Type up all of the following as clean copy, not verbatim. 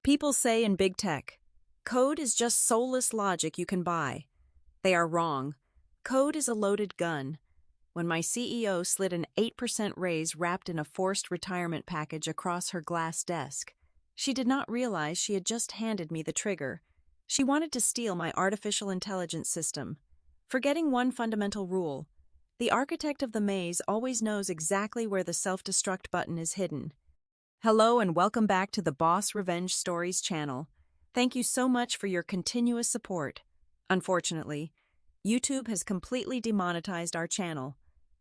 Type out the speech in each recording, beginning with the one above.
People say in big tech, code is just soulless logic you can buy. They are wrong. Code is a loaded gun. When my CEO slid an 8% raise wrapped in a forced retirement package across her glass desk, she did not realize she had just handed me the trigger. She wanted to steal my artificial intelligence system, forgetting one fundamental rule. The architect of the maze always knows exactly where the self-destruct button is hidden. Hello and welcome back to the Boss Revenge Stories channel. Thank you so much for your continuous support. Unfortunately, YouTube has completely demonetized our channel,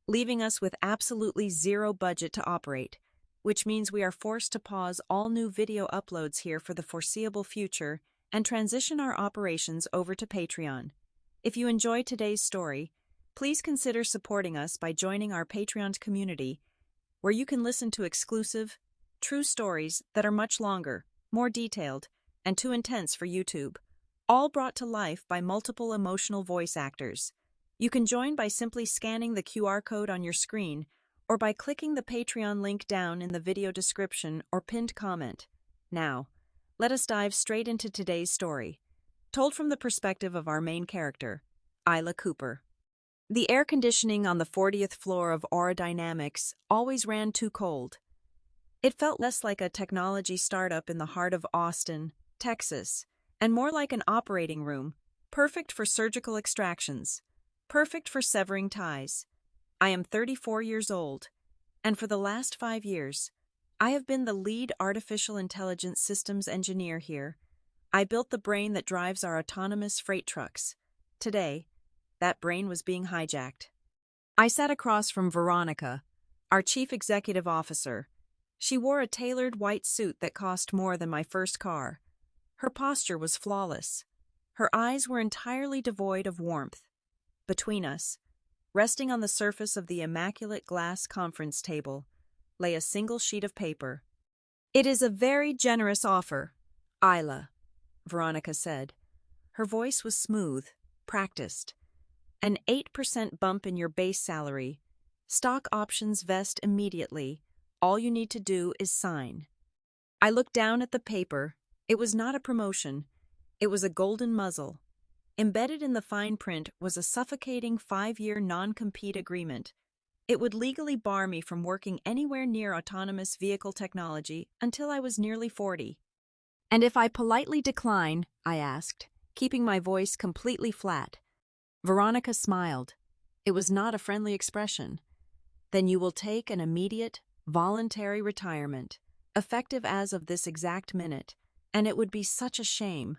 leaving us with absolutely zero budget to operate, which means we are forced to pause all new video uploads here for the foreseeable future and transition our operations over to Patreon. If you enjoyed today's story, please consider supporting us by joining our Patreon community, where you can listen to exclusive, true stories that are much longer, more detailed, and too intense for YouTube, all brought to life by multiple emotional voice actors. You can join by simply scanning the QR code on your screen or by clicking the Patreon link down in the video description or pinned comment. Now, let us dive straight into today's story, told from the perspective of our main character, Isla Cooper. The air conditioning on the 40th floor of Aura Dynamics always ran too cold. It felt less like a technology startup in the heart of Austin, Texas, and more like an operating room, perfect for surgical extractions, perfect for severing ties. I am 34 years old, and for the last 5 years, I have been the lead artificial intelligence systems engineer here. I built the brain that drives our autonomous freight trucks. Today, that brain was being hijacked. I sat across from Veronica, our chief executive officer. She wore a tailored white suit that cost more than my first car. Her posture was flawless. Her eyes were entirely devoid of warmth. Between us, resting on the surface of the immaculate glass conference table, lay a single sheet of paper. "It is a very generous offer, Isla," Veronica said. Her voice was smooth, practiced. "An 8% bump in your base salary. Stock options vest immediately. All you need to do is sign." I looked down at the paper. It was not a promotion. It was a golden muzzle. Embedded in the fine print was a suffocating 5-year non-compete agreement. It would legally bar me from working anywhere near autonomous vehicle technology until I was nearly 40. "And if I politely decline?" I asked, keeping my voice completely flat. Veronica smiled. It was not a friendly expression. "Then you will take an immediate, voluntary retirement, effective as of this exact minute, and it would be such a shame,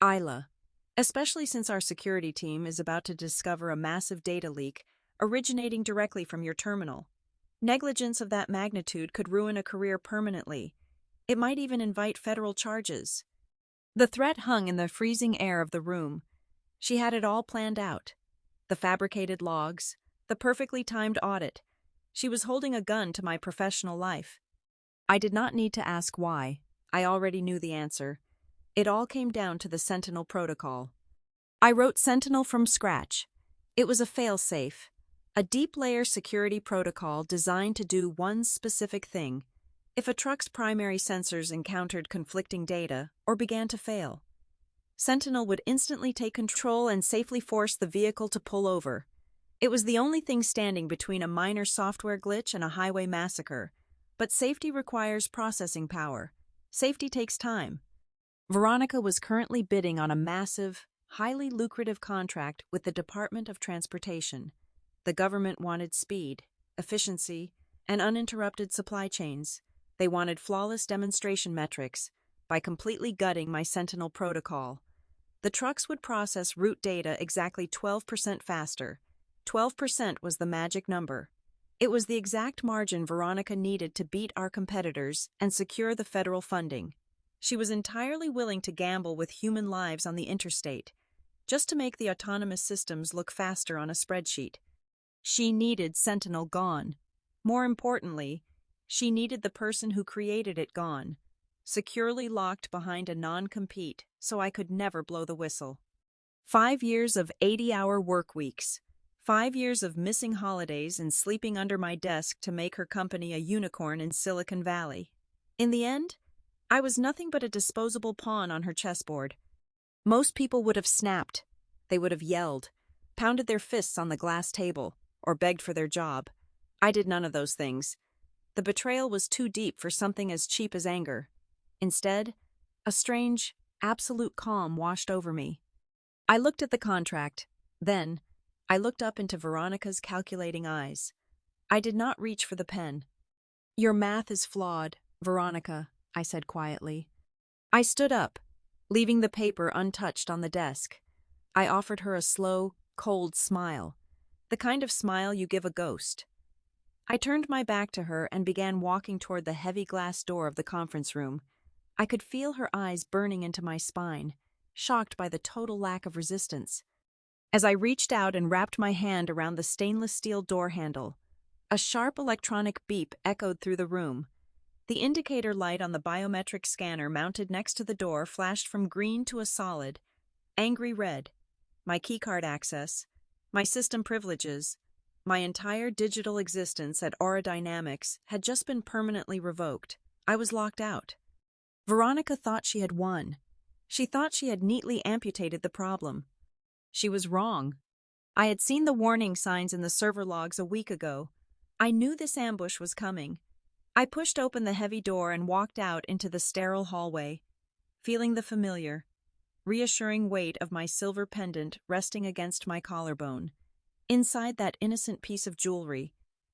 Isla, especially since our security team is about to discover a massive data leak originating directly from your terminal. Negligence of that magnitude could ruin a career permanently. It might even invite federal charges." The threat hung in the freezing air of the room. She had it all planned out. The fabricated logs, the perfectly timed audit. She was holding a gun to my professional life. I did not need to ask why. I already knew the answer. It all came down to the Sentinel protocol. I wrote Sentinel from scratch. It was a fail-safe, a deep-layer security protocol designed to do one specific thing: if a truck's primary sensors encountered conflicting data or began to fail, Sentinel would instantly take control and safely force the vehicle to pull over. It was the only thing standing between a minor software glitch and a highway massacre. But safety requires processing power. Safety takes time. Veronica was currently bidding on a massive, highly lucrative contract with the Department of Transportation. The government wanted speed, efficiency, and uninterrupted supply chains. They wanted flawless demonstration metrics by completely gutting my Sentinel protocol. The trucks would process route data exactly 12% faster. 12% was the magic number. It was the exact margin Veronica needed to beat our competitors and secure the federal funding. She was entirely willing to gamble with human lives on the interstate, just to make the autonomous systems look faster on a spreadsheet. She needed Sentinel gone. More importantly, she needed the person who created it gone, securely locked behind a non-compete so I could never blow the whistle. 5 years of 80-hour work weeks. 5 years of missing holidays and sleeping under my desk to make her company a unicorn in Silicon Valley. In the end, I was nothing but a disposable pawn on her chessboard. Most people would have snapped. They would have yelled, pounded their fists on the glass table, or begged for their job. I did none of those things. The betrayal was too deep for something as cheap as anger. Instead, a strange, absolute calm washed over me. I looked at the contract. Then, I looked up into Veronica's calculating eyes. I did not reach for the pen. "Your math is flawed, Veronica," I said quietly. I stood up, leaving the paper untouched on the desk. I offered her a slow, cold smile, the kind of smile you give a ghost. I turned my back to her and began walking toward the heavy glass door of the conference room. I could feel her eyes burning into my spine, shocked by the total lack of resistance. As I reached out and wrapped my hand around the stainless steel door handle, a sharp electronic beep echoed through the room. The indicator light on the biometric scanner mounted next to the door flashed from green to a solid, angry red. My keycard access, my system privileges, my entire digital existence at Aura Dynamics had just been permanently revoked. I was locked out. Veronica thought she had won. She thought she had neatly amputated the problem. She was wrong. I had seen the warning signs in the server logs a week ago. I knew this ambush was coming. I pushed open the heavy door and walked out into the sterile hallway, feeling the familiar, reassuring weight of my silver pendant resting against my collarbone. Inside that innocent piece of jewelry,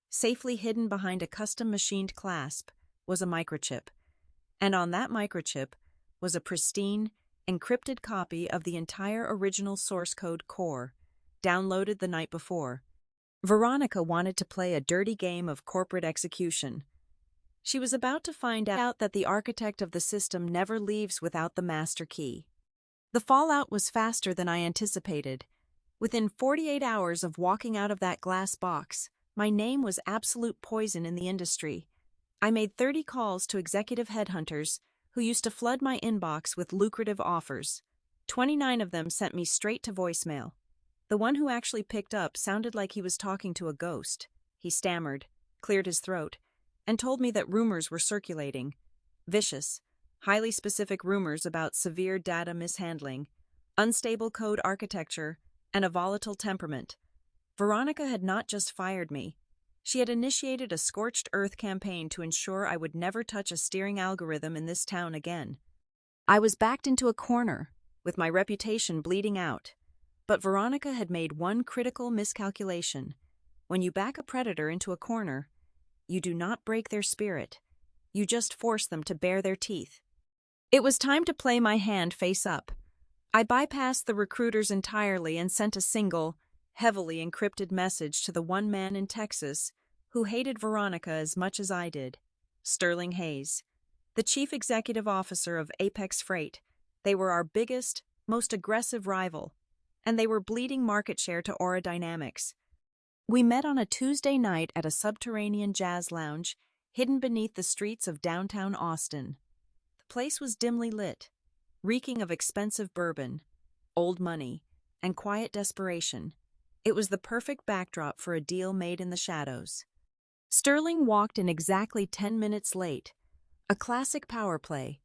safely hidden behind a custom-machined clasp, was a microchip. And on that microchip was a pristine, encrypted copy of the entire original source code core, downloaded the night before. Veronica wanted to play a dirty game of corporate execution. She was about to find out that the architect of the system never leaves without the master key. The fallout was faster than I anticipated. Within 48 hours of walking out of that glass box, my name was absolute poison in the industry. I made 30 calls to executive headhunters who used to flood my inbox with lucrative offers. 29 of them sent me straight to voicemail. The one who actually picked up sounded like he was talking to a ghost. He stammered, cleared his throat, and told me that rumors were circulating. Vicious, highly specific rumors about severe data mishandling, unstable code architecture, and a volatile temperament. Veronica had not just fired me. She had initiated a scorched earth campaign to ensure I would never touch a steering algorithm in this town again. I was backed into a corner, with my reputation bleeding out. But Veronica had made one critical miscalculation. When you back a predator into a corner, you do not break their spirit. You just force them to bare their teeth. It was time to play my hand face up. I bypassed the recruiters entirely and sent a single, heavily encrypted message to the one man in Texas who hated Veronica as much as I did. Sterling Hayes, the chief executive officer of Apex Freight. They were our biggest, most aggressive rival, and they were bleeding market share to Aura Dynamics. We met on a Tuesday night at a subterranean jazz lounge hidden beneath the streets of downtown Austin. The place was dimly lit, reeking of expensive bourbon, old money, and quiet desperation. It was the perfect backdrop for a deal made in the shadows. Sterling walked in exactly 10 minutes late, a classic power play.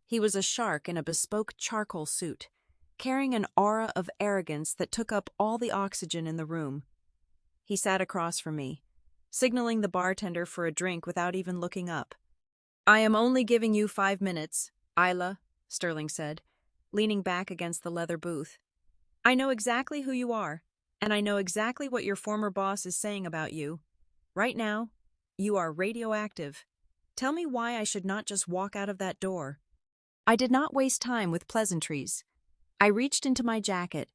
He was a shark in a bespoke charcoal suit, carrying an aura of arrogance that took up all the oxygen in the room. He sat across from me, signaling the bartender for a drink without even looking up. "I am only giving you 5 minutes, Isla," Sterling said, leaning back against the leather booth. "I know exactly who you are, and I know exactly what your former boss is saying about you. Right now, you are radioactive. Tell me why I should not just walk out of that door." I did not waste time with pleasantries. I reached into my jacket,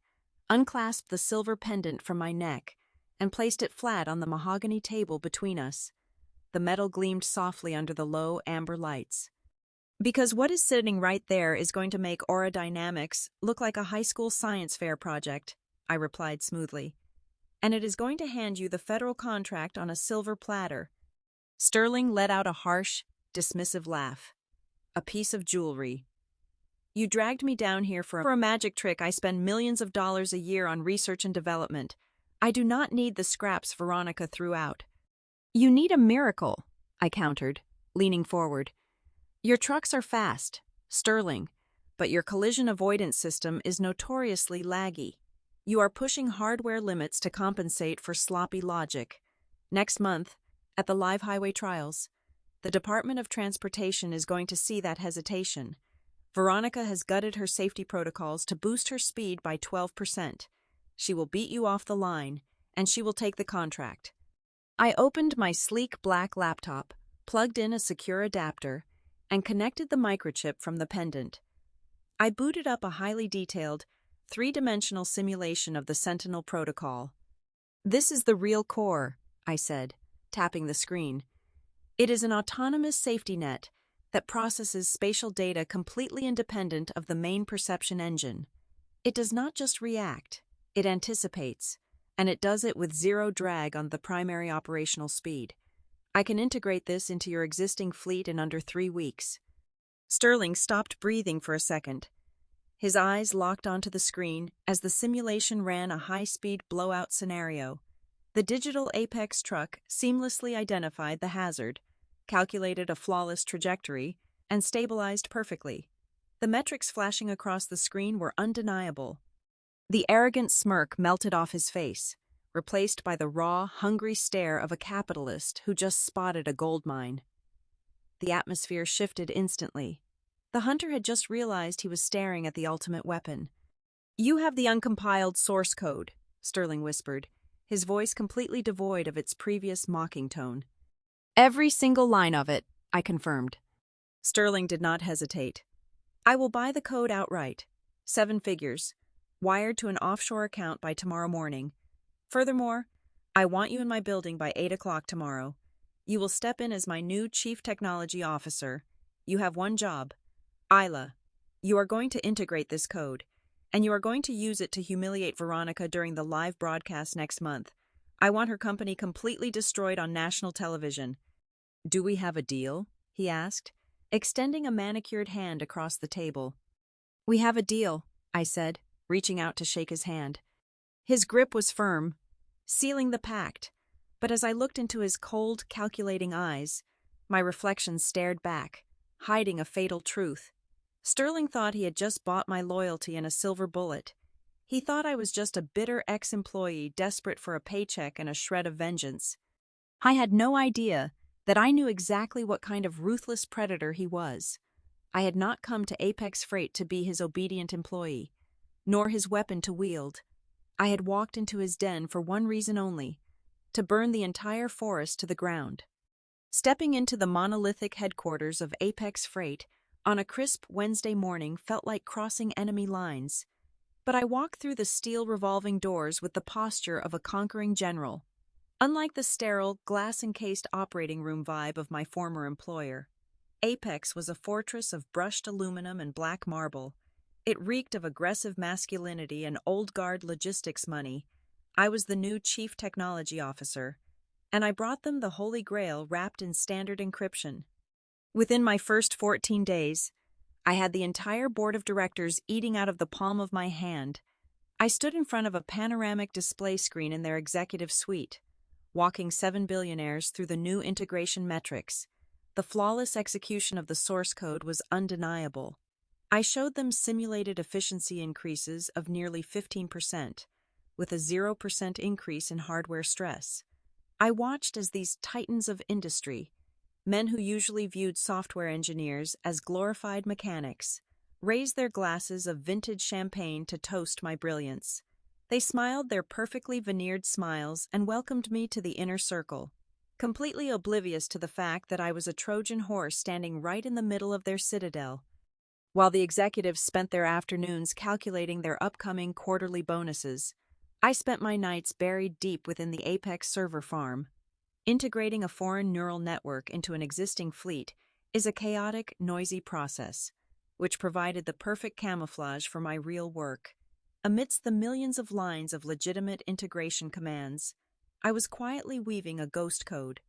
unclasped the silver pendant from my neck, and placed it flat on the mahogany table between us. The metal gleamed softly under the low, amber lights. "Because what is sitting right there is going to make Aura Dynamics look like a high school science fair project," I replied smoothly. "And it is going to hand you the federal contract on a silver platter." Sterling let out a harsh, dismissive laugh. "A piece of jewelry. You dragged me down here for a magic trick. I spend millions of dollars a year on research and development. I do not need the scraps Veronica threw out." "You need a miracle," I countered, leaning forward. Your trucks are fast, sterling, but your collision avoidance system is notoriously laggy. You are pushing hardware limits to compensate for sloppy logic. Next month, at the live highway trials, the Department of Transportation is going to see that hesitation. Veronica has gutted her safety protocols to boost her speed by 12%. She will beat you off the line, and she will take the contract. I opened my sleek black laptop, plugged in a secure adapter, and connected the microchip from the pendant. I booted up a highly detailed, three-dimensional simulation of the Sentinel protocol. "This is the real core," I said, tapping the screen. "It is an autonomous safety net that processes spatial data completely independent of the main perception engine. It does not just react, it anticipates, and it does it with zero drag on the primary operational speed. I can integrate this into your existing fleet in under 3 weeks." Sterling stopped breathing for a second. His eyes locked onto the screen as the simulation ran a high-speed blowout scenario. The digital Apex truck seamlessly identified the hazard, calculated a flawless trajectory, and stabilized perfectly. The metrics flashing across the screen were undeniable. The arrogant smirk melted off his face, replaced by the raw, hungry stare of a capitalist who just spotted a gold mine. The atmosphere shifted instantly. The hunter had just realized he was staring at the ultimate weapon. "You have the uncompiled source code," Sterling whispered, his voice completely devoid of its previous mocking tone. "Every single line of it," I confirmed. Sterling did not hesitate. "I will buy the code outright. 7 figures, wired to an offshore account by tomorrow morning. Furthermore, I want you in my building by 8 o'clock tomorrow. You will step in as my new Chief Technology Officer. You have one job. Isla, you are going to integrate this code, and you are going to use it to humiliate Veronica during the live broadcast next month. I want her company completely destroyed on national television." "Do we have a deal?" he asked, extending a manicured hand across the table. "We have a deal," I said, reaching out to shake his hand. His grip was firm, sealing the pact, but as I looked into his cold, calculating eyes, my reflection stared back, hiding a fatal truth. Sterling thought he had just bought my loyalty in a silver bullet. He thought I was just a bitter ex-employee desperate for a paycheck and a shred of vengeance. I had no idea that I knew exactly what kind of ruthless predator he was. I had not come to Apex Freight to be his obedient employee, nor his weapon to wield. I had walked into his den for one reason only: to burn the entire forest to the ground. Stepping into the monolithic headquarters of Apex Freight on a crisp Wednesday morning felt like crossing enemy lines, but I walked through the steel revolving doors with the posture of a conquering general. Unlike the sterile, glass-encased operating room vibe of my former employer, Apex was a fortress of brushed aluminum and black marble. It reeked of aggressive masculinity and old-guard logistics money. I was the new Chief Technology Officer, and I brought them the Holy Grail wrapped in standard encryption. Within my first 14 days, I had the entire board of directors eating out of the palm of my hand. I stood in front of a panoramic display screen in their executive suite, walking 7 billionaires through the new integration metrics. The flawless execution of the source code was undeniable. I showed them simulated efficiency increases of nearly 15%, with a 0% increase in hardware stress. I watched as these titans of industry, men who usually viewed software engineers as glorified mechanics, raised their glasses of vintage champagne to toast my brilliance. They smiled their perfectly veneered smiles and welcomed me to the inner circle, completely oblivious to the fact that I was a Trojan horse standing right in the middle of their citadel. While the executives spent their afternoons calculating their upcoming quarterly bonuses, I spent my nights buried deep within the Apex server farm. Integrating a foreign neural network into an existing fleet is a chaotic, noisy process, which provided the perfect camouflage for my real work. Amidst the millions of lines of legitimate integration commands, I was quietly weaving a ghost code.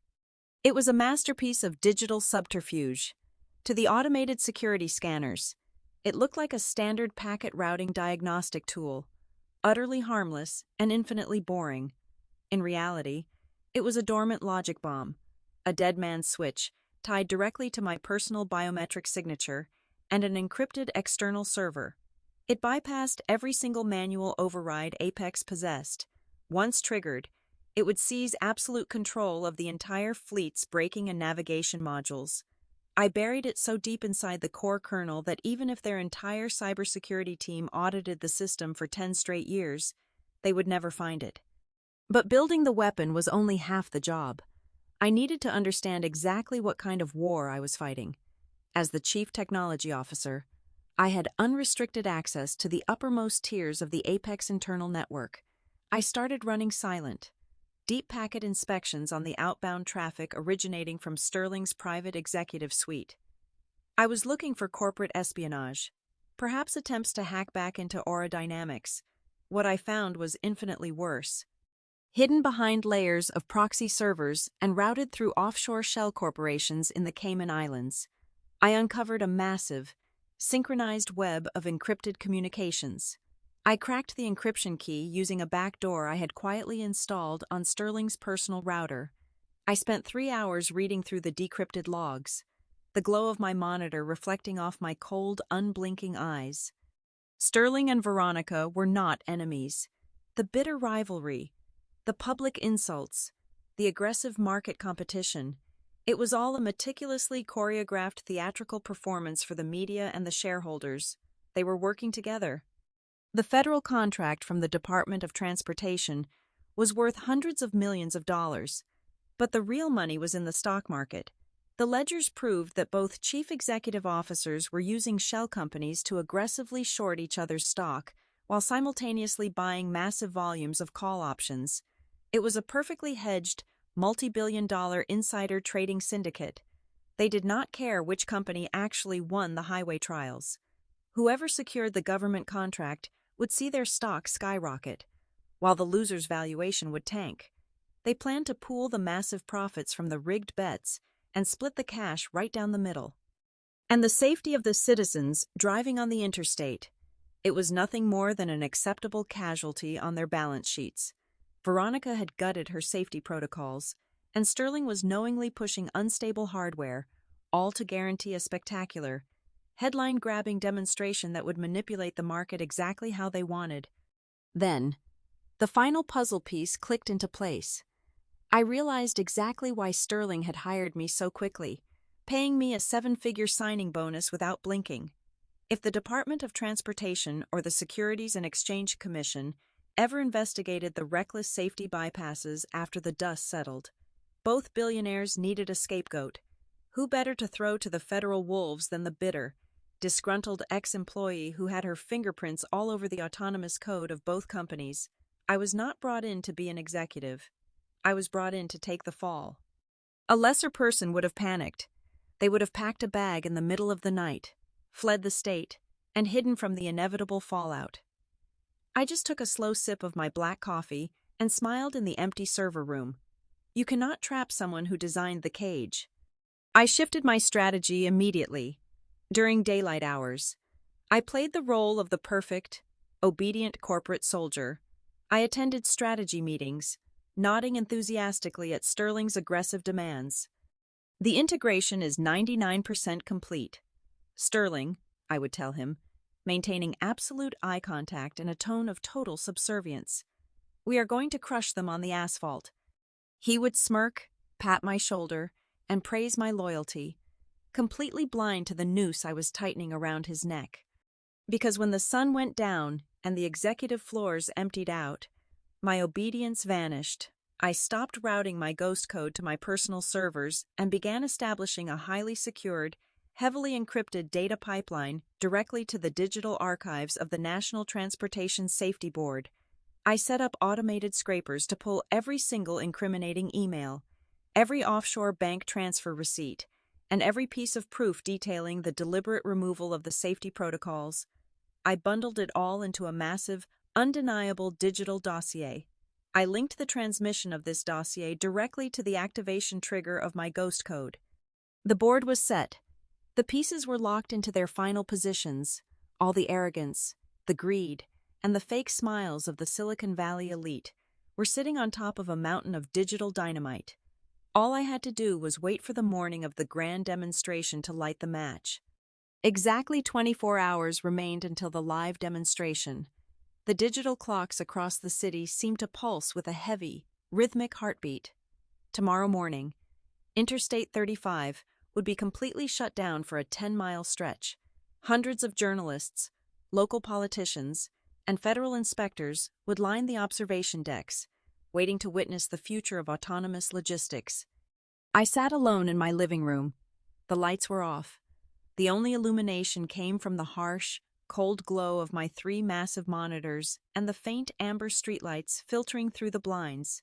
It was a masterpiece of digital subterfuge. To the automated security scanners, it looked like a standard packet routing diagnostic tool, utterly harmless and infinitely boring. In reality, it was a dormant logic bomb, a dead man's switch tied directly to my personal biometric signature, and an encrypted external server. It bypassed every single manual override Apex possessed. Once triggered, it would seize absolute control of the entire fleet's braking and navigation modules. I buried it so deep inside the core kernel that even if their entire cybersecurity team audited the system for 10 straight years, they would never find it. But building the weapon was only half the job. I needed to understand exactly what kind of war I was fighting. As the Chief Technology Officer, I had unrestricted access to the uppermost tiers of the Apex internal network. I started running silent, deep packet inspections on the outbound traffic originating from Sterling's private executive suite. I was looking for corporate espionage, perhaps attempts to hack back into Aura Dynamics. What I found was infinitely worse. Hidden behind layers of proxy servers and routed through offshore shell corporations in the Cayman Islands, I uncovered a massive, synchronized web of encrypted communications. I cracked the encryption key using a backdoor I had quietly installed on Sterling's personal router. I spent 3 hours reading through the decrypted logs, the glow of my monitor reflecting off my cold, unblinking eyes. Sterling and Veronica were not enemies. The bitter rivalry, the public insults, the aggressive market competition, it was all a meticulously choreographed theatrical performance for the media and the shareholders. They were working together. The federal contract from the Department of Transportation was worth hundreds of millions of dollars, but the real money was in the stock market. The ledgers proved that both chief executive officers were using shell companies to aggressively short each other's stock while simultaneously buying massive volumes of call options. It was a perfectly hedged, multi-billion-dollar insider trading syndicate. They did not care which company actually won the highway trials. Whoever secured the government contract would see their stock skyrocket, while the loser's valuation would tank. They planned to pool the massive profits from the rigged bets and split the cash right down the middle. And the safety of the citizens driving on the interstate. It was nothing more than an acceptable casualty on their balance sheets. Veronica had gutted her safety protocols, and Sterling was knowingly pushing unstable hardware, all to guarantee a spectacular, headline-grabbing demonstration that would manipulate the market exactly how they wanted. Then, the final puzzle piece clicked into place. I realized exactly why Sterling had hired me so quickly, paying me a 7-figure signing bonus without blinking. If the Department of Transportation or the Securities and Exchange Commission ever investigated the reckless safety bypasses after the dust settled, both billionaires needed a scapegoat. Who better to throw to the federal wolves than the bitter, disgruntled ex-employee who had her fingerprints all over the autonomous code of both companies? I was not brought in to be an executive. I was brought in to take the fall. A lesser person would have panicked. They would have packed a bag in the middle of the night, fled the state, and hidden from the inevitable fallout. I just took a slow sip of my black coffee and smiled in the empty server room. You cannot trap someone who designed the cage. I shifted my strategy immediately. During daylight hours, I played the role of the perfect, obedient corporate soldier. I attended strategy meetings, nodding enthusiastically at Sterling's aggressive demands. The integration is 99% complete. Sterling, I would tell him, maintaining absolute eye contact and a tone of total subservience. We are going to crush them on the asphalt. He would smirk, pat my shoulder, and praise my loyalty, completely blind to the noose I was tightening around his neck. Because when the sun went down and the executive floors emptied out, my obedience vanished. I stopped routing my ghost code to my personal servers and began establishing a highly secured, heavily encrypted data pipeline directly to the digital archives of the National Transportation Safety Board. I set up automated scrapers to pull every single incriminating email, every offshore bank transfer receipt, and every piece of proof detailing the deliberate removal of the safety protocols. I bundled it all into a massive, undeniable digital dossier. I linked the transmission of this dossier directly to the activation trigger of my ghost code. The board was set. The pieces were locked into their final positions. All the arrogance, the greed, and the fake smiles of the Silicon Valley elite were sitting on top of a mountain of digital dynamite. All I had to do was wait for the morning of the grand demonstration to light the match. Exactly 24 hours remained until the live demonstration. The digital clocks across the city seemed to pulse with a heavy, rhythmic heartbeat. Tomorrow morning, Interstate 35 would be completely shut down for a 10-mile stretch. Hundreds of journalists, local politicians, and federal inspectors would line the observation decks, waiting to witness the future of autonomous logistics. I sat alone in my living room. The lights were off. The only illumination came from the harsh, cold glow of my 3 massive monitors and the faint amber streetlights filtering through the blinds.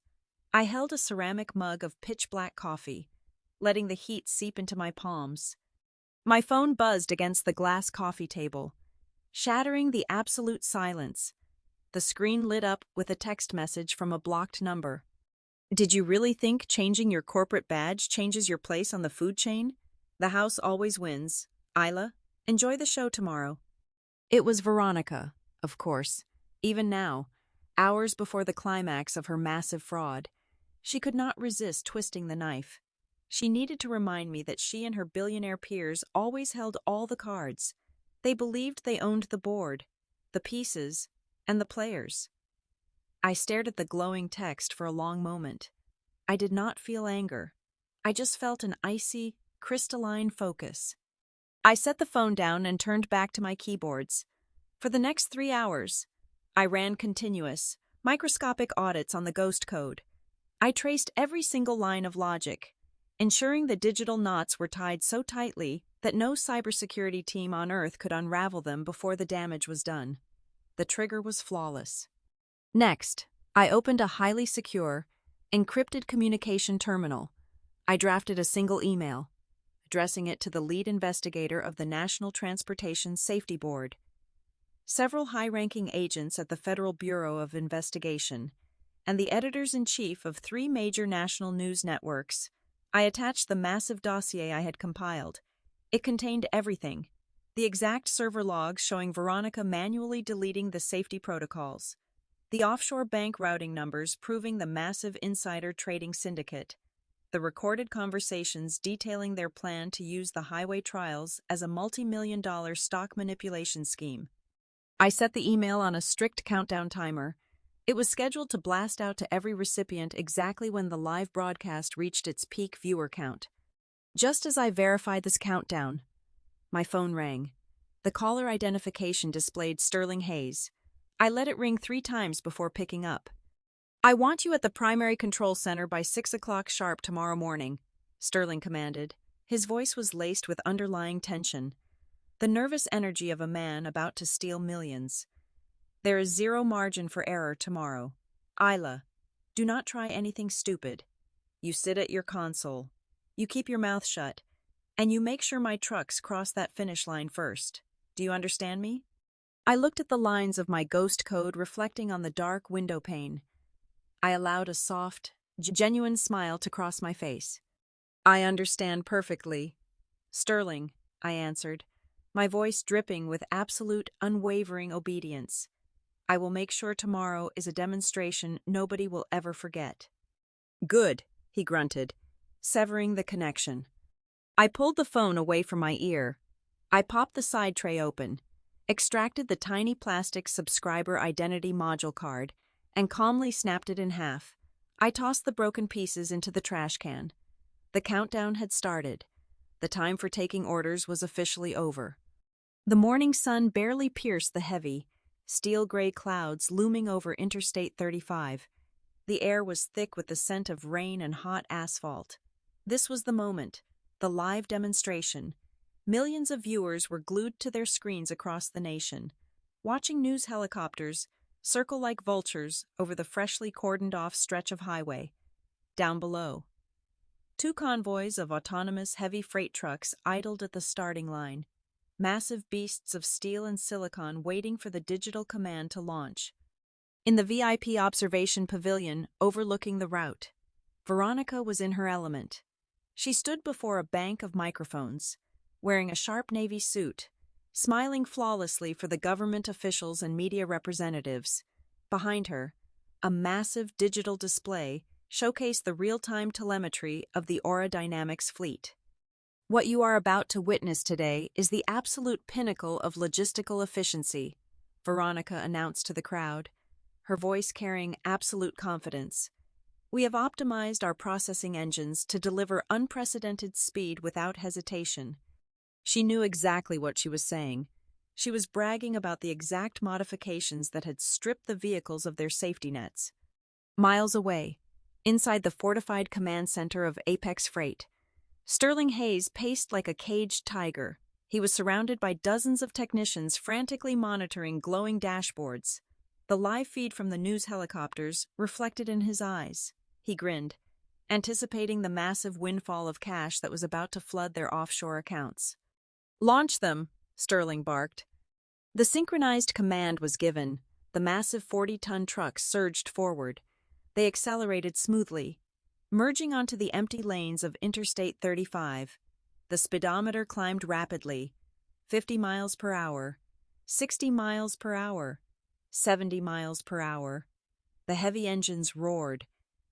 I held a ceramic mug of pitch-black coffee, letting the heat seep into my palms. My phone buzzed against the glass coffee table, shattering the absolute silence. The screen lit up with a text message from a blocked number. "Did you really think changing your corporate badge changes your place on the food chain? The house always wins. Isla, enjoy the show tomorrow." It was Veronica, of course. Even now, hours before the climax of her massive fraud, she could not resist twisting the knife. She needed to remind me that she and her billionaire peers always held all the cards. They believed they owned the board, the pieces, and the players. I stared at the glowing text for a long moment. I did not feel anger. I just felt an icy, crystalline focus. I set the phone down and turned back to my keyboards. For the next 3 hours, I ran continuous, microscopic audits on the ghost code. I traced every single line of logic, ensuring the digital knots were tied so tightly that no cybersecurity team on Earth could unravel them before the damage was done. The trigger was flawless. Next, I opened a highly secure, encrypted communication terminal. I drafted a single email, addressing it to the lead investigator of the National Transportation Safety Board. Several high-ranking agents at the Federal Bureau of Investigation, and the editors-in-chief of 3 major national news networks. I attached the massive dossier I had compiled. It contained everything: the exact server logs showing Veronica manually deleting the safety protocols, the offshore bank routing numbers proving the massive insider trading syndicate, the recorded conversations detailing their plan to use the highway trials as a multi-million-dollar stock manipulation scheme. I set the email on a strict countdown timer. It was scheduled to blast out to every recipient exactly when the live broadcast reached its peak viewer count. Just as I verified this countdown, my phone rang. The caller identification displayed Sterling Hayes. I let it ring 3 times before picking up. "I want you at the primary control center by 6 o'clock sharp tomorrow morning," Sterling commanded. His voice was laced with underlying tension, the nervous energy of a man about to steal millions. "There is 0 margin for error tomorrow. Isla, do not try anything stupid. You sit at your console. You keep your mouth shut. And you make sure my trucks cross that finish line first. Do you understand me?" I looked at the lines of my ghost code reflecting on the dark window pane. I allowed a soft, genuine smile to cross my face. "I understand perfectly." "Sterling," I answered, my voice dripping with absolute, unwavering obedience. "I will make sure tomorrow is a demonstration nobody will ever forget." "Good," he grunted, severing the connection. I pulled the phone away from my ear. I popped the side tray open, extracted the tiny plastic subscriber identity module card, and calmly snapped it in half. I tossed the broken pieces into the trash can. The countdown had started. The time for taking orders was officially over. The morning sun barely pierced the heavy, steel-gray clouds looming over Interstate 35. The air was thick with the scent of rain and hot asphalt. This was the moment, the live demonstration. Millions of viewers were glued to their screens across the nation, watching news helicopters circle like vultures over the freshly cordoned-off stretch of highway. Down below, 2 convoys of autonomous heavy freight trucks idled at the starting line, massive beasts of steel and silicon waiting for the digital command to launch. In the VIP observation pavilion overlooking the route, Veronica was in her element. She stood before a bank of microphones, wearing a sharp navy suit, smiling flawlessly for the government officials and media representatives. Behind her, a massive digital display showcased the real-time telemetry of the aerodynamics fleet. What you are about to witness today is the absolute pinnacle of logistical efficiency, Veronica announced to the crowd, her voice carrying absolute confidence. We have optimized our processing engines to deliver unprecedented speed without hesitation. She knew exactly what she was saying. She was bragging about the exact modifications that had stripped the vehicles of their safety nets. Miles away, inside the fortified command center of Apex Freight, Sterling Hayes paced like a caged tiger. He was surrounded by dozens of technicians frantically monitoring glowing dashboards. The live feed from the news helicopters reflected in his eyes. He grinned, anticipating the massive windfall of cash that was about to flood their offshore accounts. "Launch them," Sterling barked. The synchronized command was given. The massive 40-ton trucks surged forward. They accelerated smoothly, merging onto the empty lanes of Interstate 35. The speedometer climbed rapidly, 50 miles per hour, 60 miles per hour, 70 miles per hour. The heavy engines roared,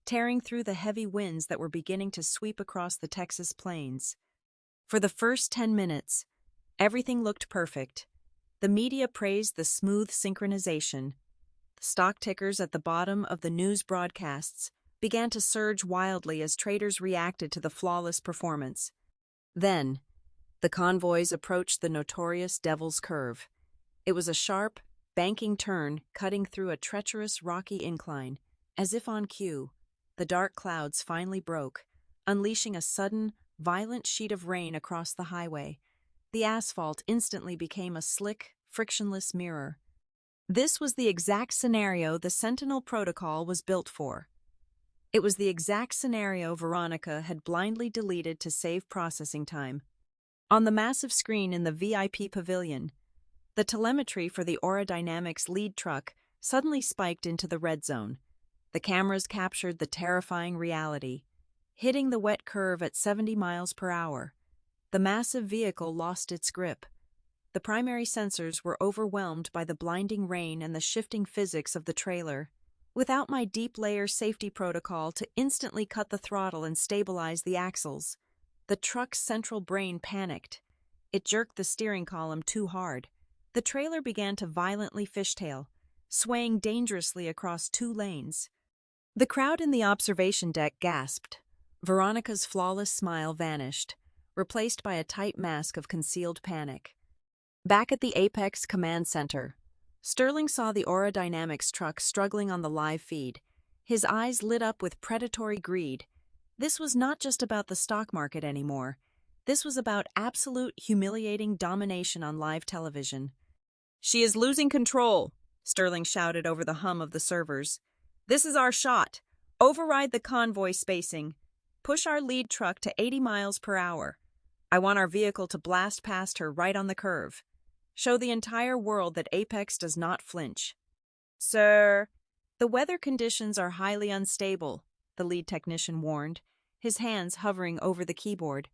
tearing through the heavy winds that were beginning to sweep across the Texas plains. For the first 10 minutes, everything looked perfect. The media praised the smooth synchronization. The stock tickers at the bottom of the news broadcasts began to surge wildly as traders reacted to the flawless performance. Then, the convoys approached the notorious Devil's Curve. It was a sharp, banking turn cutting through a treacherous rocky incline. As if on cue, the dark clouds finally broke, unleashing a sudden, violent sheet of rain across the highway. The asphalt instantly became a slick, frictionless mirror. This was the exact scenario the Sentinel Protocol was built for. It was the exact scenario Veronica had blindly deleted to save processing time. On the massive screen in the VIP pavilion, the telemetry for the aerodynamics lead truck suddenly spiked into the red zone. The cameras captured the terrifying reality. Hitting the wet curve at 70 miles per hour, the massive vehicle lost its grip. The primary sensors were overwhelmed by the blinding rain and the shifting physics of the trailer. Without my deep-layer safety protocol to instantly cut the throttle and stabilize the axles, the truck's central brain panicked. It jerked the steering column too hard. The trailer began to violently fishtail, swaying dangerously across 2 lanes. The crowd in the observation deck gasped. Veronica's flawless smile vanished, replaced by a tight mask of concealed panic. Back at the Apex Command Center, Sterling saw the aerodynamics truck struggling on the live feed. His eyes lit up with predatory greed. This was not just about the stock market anymore. This was about absolute, humiliating domination on live television. "She is losing control," Sterling shouted over the hum of the servers. "This is our shot. Override the convoy spacing. Push our lead truck to 80 miles per hour. I want our vehicle to blast past her right on the curve. Show the entire world that Apex does not flinch." "Sir, the weather conditions are highly unstable," the lead technician warned, his hands hovering over the keyboard.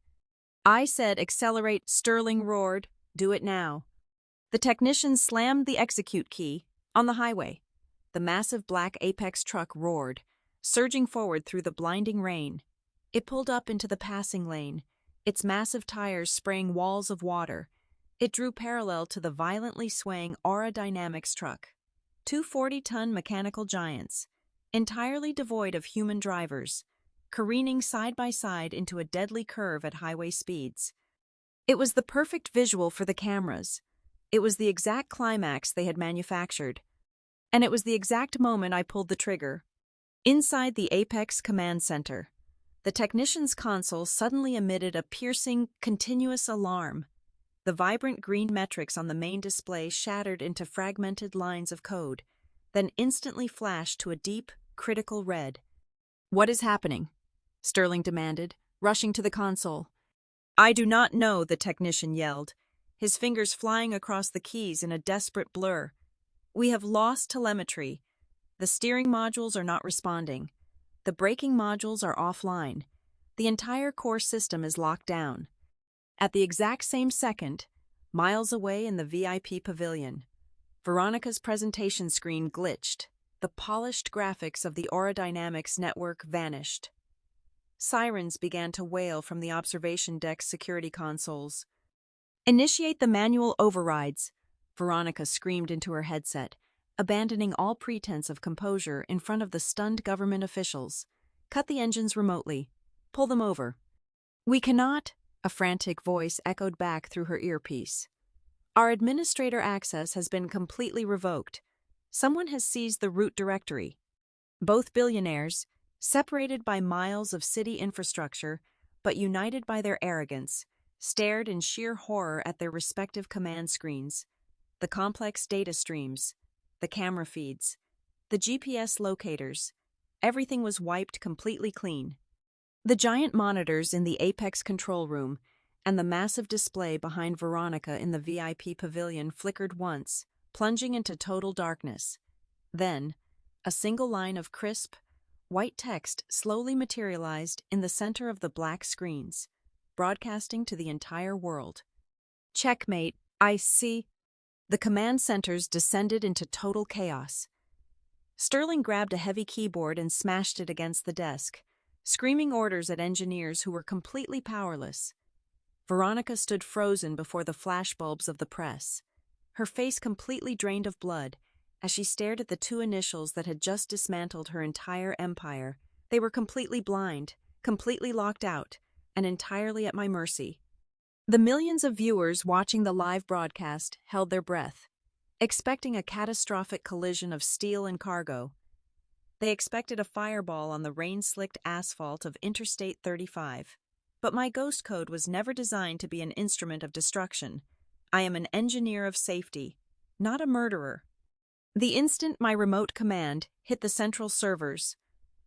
"I said accelerate," Sterling roared. "Do it now." The technician slammed the execute key. On the highway, the massive black Apex truck roared, surging forward through the blinding rain. It pulled up into the passing lane, its massive tires spraying walls of water. It drew parallel to the violently swaying aerodynamics truck. 2 40-ton mechanical giants, entirely devoid of human drivers, careening side by side into a deadly curve at highway speeds. It was the perfect visual for the cameras. It was the exact climax they had manufactured. And it was the exact moment I pulled the trigger. Inside the Apex Command Center, the technician's console suddenly emitted a piercing, continuous alarm. The vibrant green metrics on the main display shattered into fragmented lines of code, then instantly flashed to a deep, critical red. "What is happening?" Sterling demanded, rushing to the console. "I do not know," the technician yelled, his fingers flying across the keys in a desperate blur. "We have lost telemetry. The steering modules are not responding. The braking modules are offline. The entire core system is locked down." At the exact same second, miles away in the VIP pavilion, Veronica's presentation screen glitched. the polished graphics of the aerodynamics network vanished. Sirens began to wail from the observation deck's security consoles. "Initiate the manual overrides," Veronica screamed into her headset, abandoning all pretense of composure in front of the stunned government officials. "Cut the engines remotely. Pull them over." "We cannot," a frantic voice echoed back through her earpiece. "Our administrator access has been completely revoked. Someone has seized the root directory." Both billionaires, separated by miles of city infrastructure, but united by their arrogance, stared in sheer horror at their respective command screens. The complex data streams, the camera feeds, the GPS locators, everything was wiped completely clean. The giant monitors in the Apex control room and the massive display behind Veronica in the VIP pavilion flickered once, plunging into total darkness. Then, a single line of crisp, white text slowly materialized in the center of the black screens, broadcasting to the entire world. "Checkmate, I see." The command centers descended into total chaos. Sterling grabbed a heavy keyboard and smashed it against the desk, screaming orders at engineers who were completely powerless. Veronica stood frozen before the flashbulbs of the press, her face completely drained of blood, as she stared at the two initials that had just dismantled her entire empire. They were completely blind, completely locked out, and entirely at my mercy. The millions of viewers watching the live broadcast held their breath, expecting a catastrophic collision of steel and cargo. They expected a fireball on the rain-slicked asphalt of Interstate 35. But my ghost code was never designed to be an instrument of destruction. I am an engineer of safety, not a murderer. The instant my remote command hit the central servers,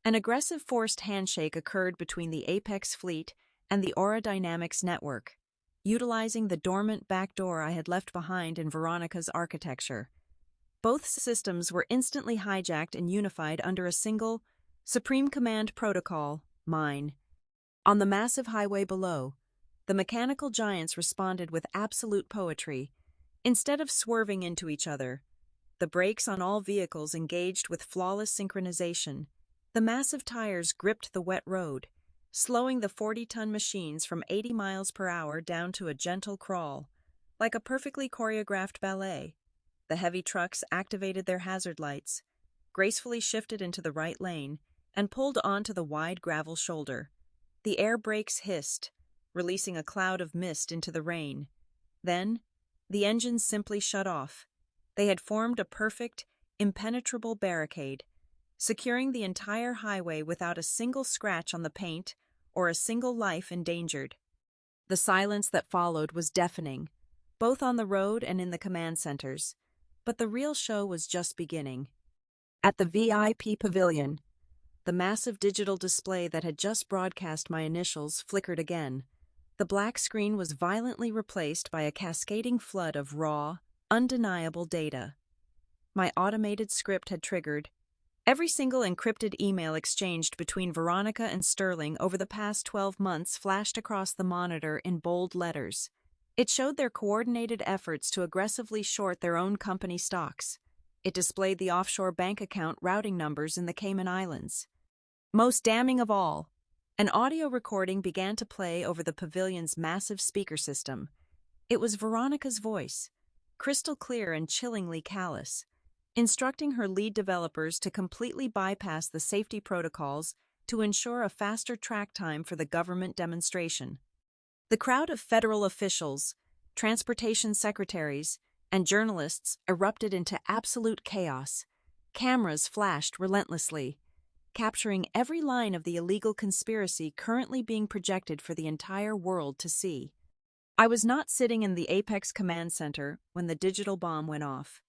an aggressive forced handshake occurred between the Apex fleet and the aerodynamics network, utilizing the dormant backdoor I had left behind in Veronica's architecture. Both systems were instantly hijacked and unified under a single, Supreme Command protocol, mine. On the massive highway below, the mechanical giants responded with absolute poetry. Instead of swerving into each other, the brakes on all vehicles engaged with flawless synchronization. The massive tires gripped the wet road, slowing the 40-ton machines from 80 miles per hour down to a gentle crawl, like a perfectly choreographed ballet. The heavy trucks activated their hazard lights, gracefully shifted into the right lane, and pulled onto the wide gravel shoulder. The air brakes hissed, releasing a cloud of mist into the rain. Then, the engines simply shut off. They had formed a perfect, impenetrable barricade, securing the entire highway without a single scratch on the paint or a single life endangered. The silence that followed was deafening, both on the road and in the command centers. But the real show was just beginning. At the VIP pavilion, the massive digital display that had just broadcast my initials flickered again. The black screen was violently replaced by a cascading flood of raw, undeniable data. My automated script had triggered. Every single encrypted email exchanged between Veronica and Sterling over the past 12 months flashed across the monitor in bold letters. It showed their coordinated efforts to aggressively short their own company stocks. It displayed the offshore bank account routing numbers in the Cayman Islands. Most damning of all, an audio recording began to play over the pavilion's massive speaker system. It was Veronica's voice, crystal clear and chillingly callous, instructing her lead developers to completely bypass the safety protocols to ensure a faster track time for the government demonstration. The crowd of federal officials, transportation secretaries, and journalists erupted into absolute chaos. Cameras flashed relentlessly, capturing every line of the illegal conspiracy currently being projected for the entire world to see. I was not sitting in the Apex Command Center when the digital bomb went off.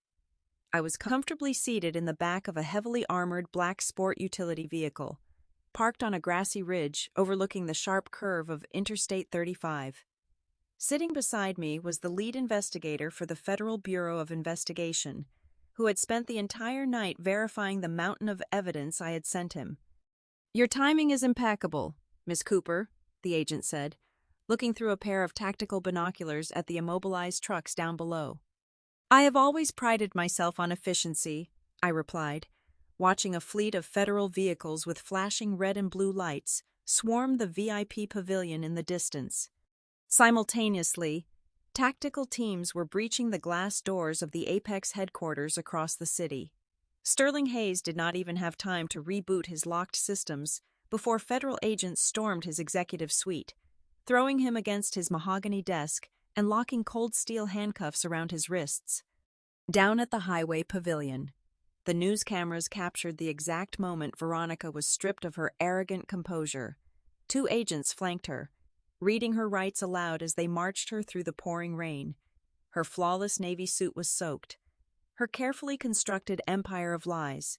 I was comfortably seated in the back of a heavily armored black sport utility vehicle, parked on a grassy ridge overlooking the sharp curve of Interstate 35. Sitting beside me was the lead investigator for the Federal Bureau of Investigation, who had spent the entire night verifying the mountain of evidence I had sent him. "Your timing is impeccable, Miss Cooper," the agent said, looking through a pair of tactical binoculars at the immobilized trucks down below. "I have always prided myself on efficiency," I replied, watching a fleet of federal vehicles with flashing red and blue lights swarm the VIP pavilion in the distance. Simultaneously, tactical teams were breaching the glass doors of the Apex headquarters across the city. Sterling Hayes did not even have time to reboot his locked systems before federal agents stormed his executive suite, throwing him against his mahogany desk and locking cold steel handcuffs around his wrists. Down at the highway pavilion, the news cameras captured the exact moment Veronica was stripped of her arrogant composure. Two agents flanked her, reading her rights aloud as they marched her through the pouring rain. Her flawless navy suit was soaked. Her carefully constructed empire of lies,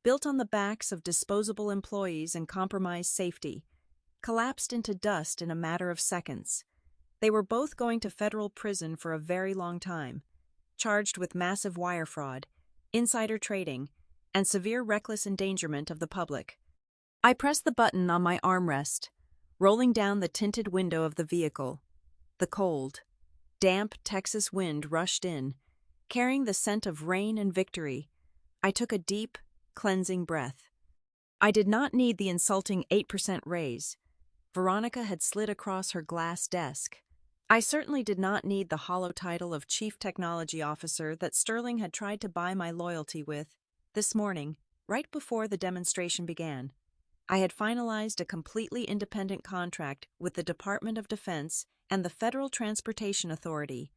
built on the backs of disposable employees and compromised safety, collapsed into dust in a matter of seconds. They were both going to federal prison for a very long time, charged with massive wire fraud, insider trading, and severe reckless endangerment of the public. I pressed the button on my armrest, rolling down the tinted window of the vehicle. The cold, damp Texas wind rushed in, carrying the scent of rain and victory. I took a deep, cleansing breath. I did not need the insulting 8% raise Veronica had slid across her glass desk. I certainly did not need the hollow title of Chief Technology Officer that Sterling had tried to buy my loyalty with. This morning, right before the demonstration began, I had finalized a completely independent contract with the Department of Defense and the Federal Transportation Authority.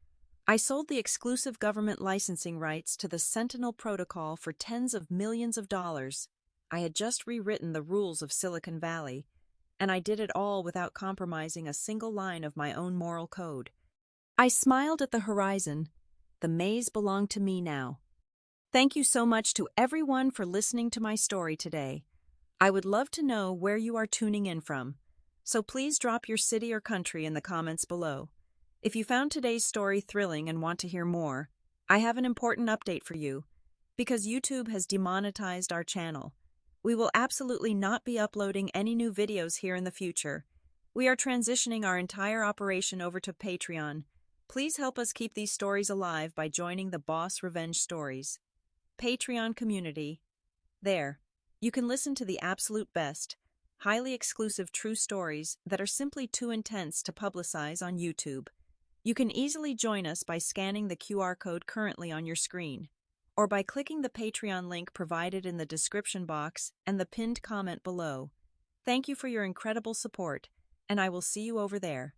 I sold the exclusive government licensing rights to the Sentinel Protocol for tens of millions of dollars. I had just rewritten the rules of Silicon Valley, and I did it all without compromising a single line of my own moral code. I smiled at the horizon. The maze belonged to me now. Thank you so much to everyone for listening to my story today. I would love to know where you are tuning in from, so please drop your city or country in the comments below. If you found today's story thrilling and want to hear more, I have an important update for you. Because YouTube has demonetized our channel, we will absolutely not be uploading any new videos here in the future. We are transitioning our entire operation over to Patreon. Please help us keep these stories alive by joining the Boss Revenge Stories Patreon community. There, you can listen to the absolute best, highly exclusive true stories that are simply too intense to publicize on YouTube. You can easily join us by scanning the QR code currently on your screen, or by clicking the Patreon link provided in the description box and the pinned comment below. Thank you for your incredible support, and I will see you over there.